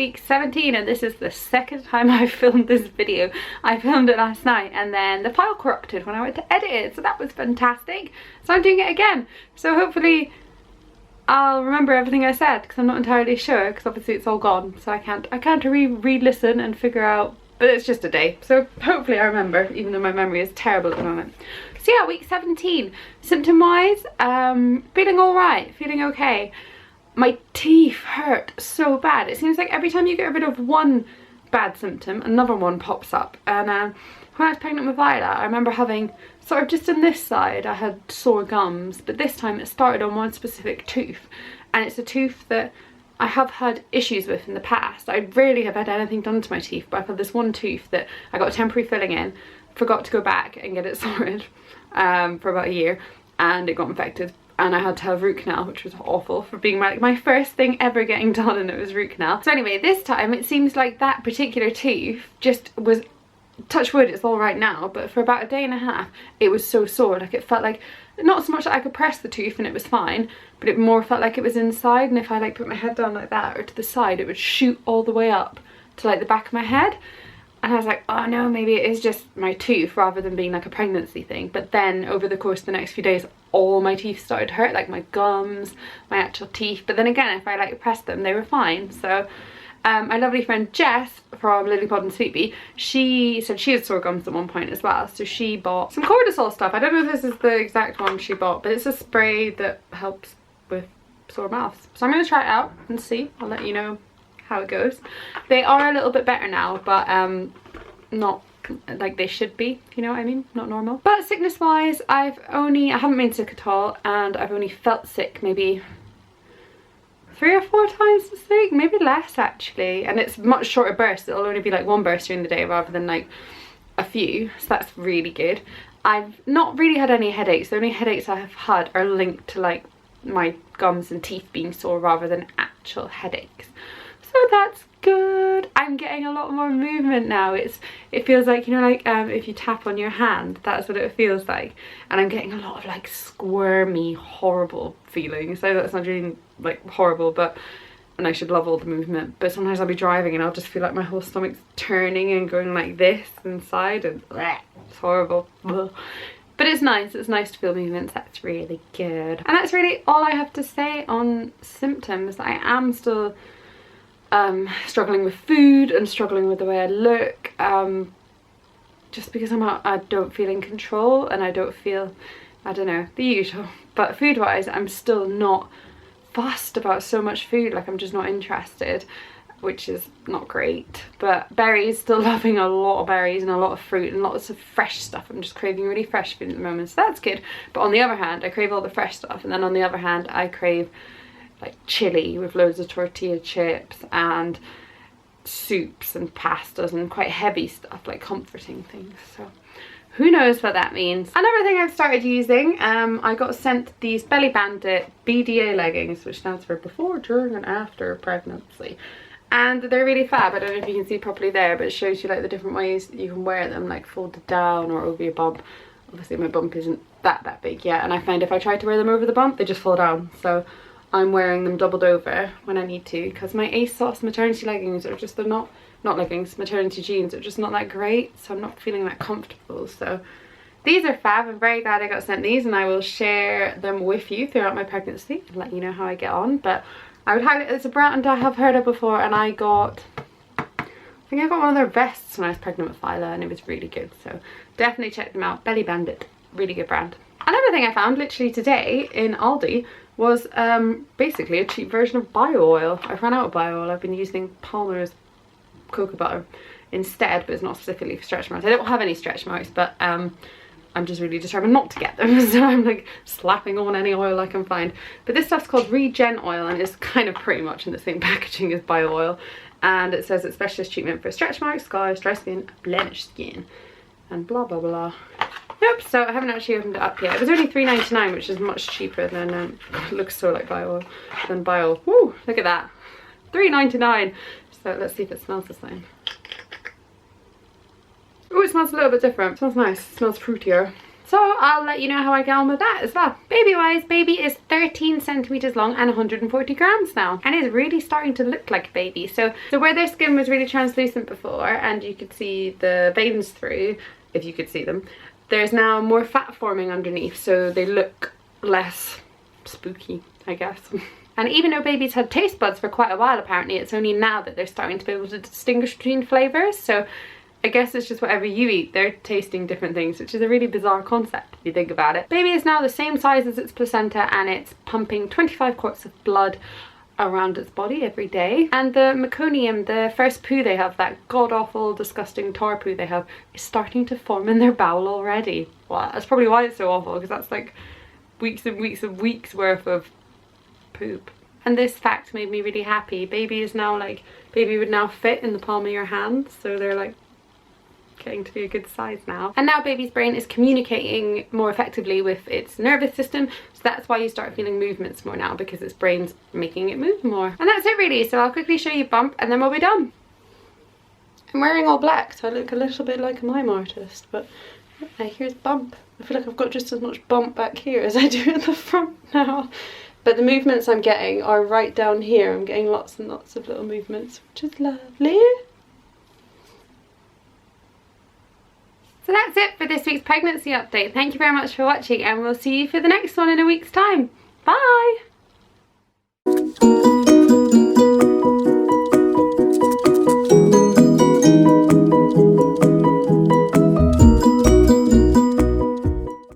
week 17 and this is the second time I've filmed this video. I filmed it last night and then the file corrupted when I went to edit it, so that was fantastic. So I'm doing it again. So hopefully I'll remember everything I said, because I'm not entirely sure, because obviously it's all gone, so I can't re-listen and figure out, but it's just a day, so hopefully I remember, even though my memory is terrible at the moment. So yeah, week 17, symptom wise, feeling alright, feeling okay. My teeth hurt so bad. It seems like every time you get rid of one bad symptom, another one pops up. And when I was pregnant with Viola, I remember having sort of just on this side I had sore gums, but this time it started on one specific tooth, and it's a tooth that I have had issues with in the past. I rarely have had anything done to my teeth, but I've had this one tooth that I got a temporary filling in, forgot to go back and get it sorted for about a year, and it got infected. And I had to have root canal, which was awful for being my first thing ever getting done, and it was root canal. So anyway, this time it seems like that particular tooth just was, touch wood, it's all right now, but for about a day and a half it was so sore. Like it felt like, not so much that I could press the tooth and it was fine, but it more felt like it was inside, and if I like put my head down like that or to the side, it would shoot all the way up to like the back of my head. And I was like, oh no, maybe it is just my tooth rather than being like a pregnancy thing. But then over the course of the next few days, all my teeth started to hurt, like my gums, my actual teeth. But then again, if I like pressed them, they were fine. So my lovely friend Jess from Lilypod and Sweet Bee, she said she had sore gums at one point as well. So she bought some cortisol stuff. I don't know if this is the exact one she bought, but it's a spray that helps with sore mouths. So I'm going to try it out and see. I'll let you know how it goes. They are a little bit better now, but not like they should be, if you know what I mean, not normal. But sickness wise, I haven't been sick at all, and I've only felt sick maybe 3 or 4 times this week, maybe less actually, and it's much shorter bursts. It'll only be like one burst during the day rather than like a few, so that's really good. I've not really had any headaches. The only headaches I have had are linked to like my gums and teeth being sore rather than actual headaches. So that's good. I'm getting a lot more movement now. It feels like, you know, like if you tap on your hand, that's what it feels like. And I'm getting a lot of like squirmy, horrible feelings. So that's not really like horrible, but, and I should love all the movement. But sometimes I'll be driving and I'll just feel like my whole stomach's turning and going like this inside, and bleh, it's horrible. Bleh. But it's nice to feel movements. That's really good. And that's really all I have to say on symptoms. I am still struggling with food and struggling with the way I look, just because I don't feel in control, and I don't feel, I don't know, the usual. But food wise, I'm still not fussed about so much food, like I'm just not interested, which is not great. But berries, still loving a lot of berries and a lot of fruit and lots of fresh stuff. I'm just craving really fresh food at the moment, so that's good. But on the other hand, I crave all the fresh stuff, and then on the other hand I crave like chili with loads of tortilla chips and soups and pastas and quite heavy stuff, like comforting things. So who knows what that means. Another thing I've started using, I got sent these Belly Bandit BDA leggings, which stands for before, during and after pregnancy, and they're really fab. I don't know if you can see properly there, but it shows you like the different ways you can wear them, like folded down or over your bump. Obviously my bump isn't that big yet, and I find if I try to wear them over the bump, they just fall down. So I'm wearing them doubled over when I need to, because my ASOS maternity leggings are just, they're not leggings, maternity jeans are just not that great, so I'm not feeling that comfortable. So these are fab. I'm very glad I got sent these, and I will share them with you throughout my pregnancy and let you know how I get on. But I would highly, it's a brand I have heard of before, and I think I got one of their vests when I was pregnant with Phyla, and it was really good. So definitely check them out. Belly Bandit, really good brand. Another thing I found literally today in Aldi was basically a cheap version of bio oil. I've run out of bio oil. I've been using Palmer's cocoa butter instead, but it's not specifically for stretch marks. I don't have any stretch marks, but I'm just really determined not to get them, so I'm like slapping on any oil I can find. But this stuff's called Regen Oil, and it's kind of pretty much in the same packaging as bio oil, and it says it's specialist treatment for stretch marks, scars, dry skin, blemished skin, and blah blah blah. Nope, so I haven't actually opened it up yet. It was only $3.99, which is much cheaper than, it looks so like bio oil, than bio. Woo, look at that, $3.99. So let's see if it smells the same. Oh, it smells a little bit different. It smells nice, it smells fruitier. So I'll let you know how I get on with that as well. Baby wise, baby is 13 centimeters long and 140 grams now, and is really starting to look like a baby. So where their skin was really translucent before and you could see the veins through, if you could see them, there's now more fat forming underneath, so they look less spooky, I guess. And even though babies had taste buds for quite a while, apparently it's only now that they're starting to be able to distinguish between flavours. So I guess it's just whatever you eat, they're tasting different things, which is a really bizarre concept if you think about it. Baby is now the same size as its placenta, and it's pumping 25 quarts of blood around its body every day. And the meconium, the first poo they have, that god-awful disgusting tar poo they have, is starting to form in their bowel already. Well, that's probably why it's so awful, because that's like weeks and weeks and weeks worth of poop. And this fact made me really happy. Baby is now like, baby would now fit in the palm of your hand, so they're like getting to be a good size now. And now baby's brain is communicating more effectively with its nervous system, so that's why you start feeling movements more now, because its brain's making it move more. And that's it really, so I'll quickly show you Bump and then we'll be done. I'm wearing all black, so I look a little bit like a mime artist, but here's Bump. I feel like I've got just as much bump back here as I do at the front now. But the movements I'm getting are right down here. I'm getting lots and lots of little movements, which is lovely. So that's it for this week's pregnancy update. Thank you very much for watching, and we'll see you for the next one in a week's time. Bye!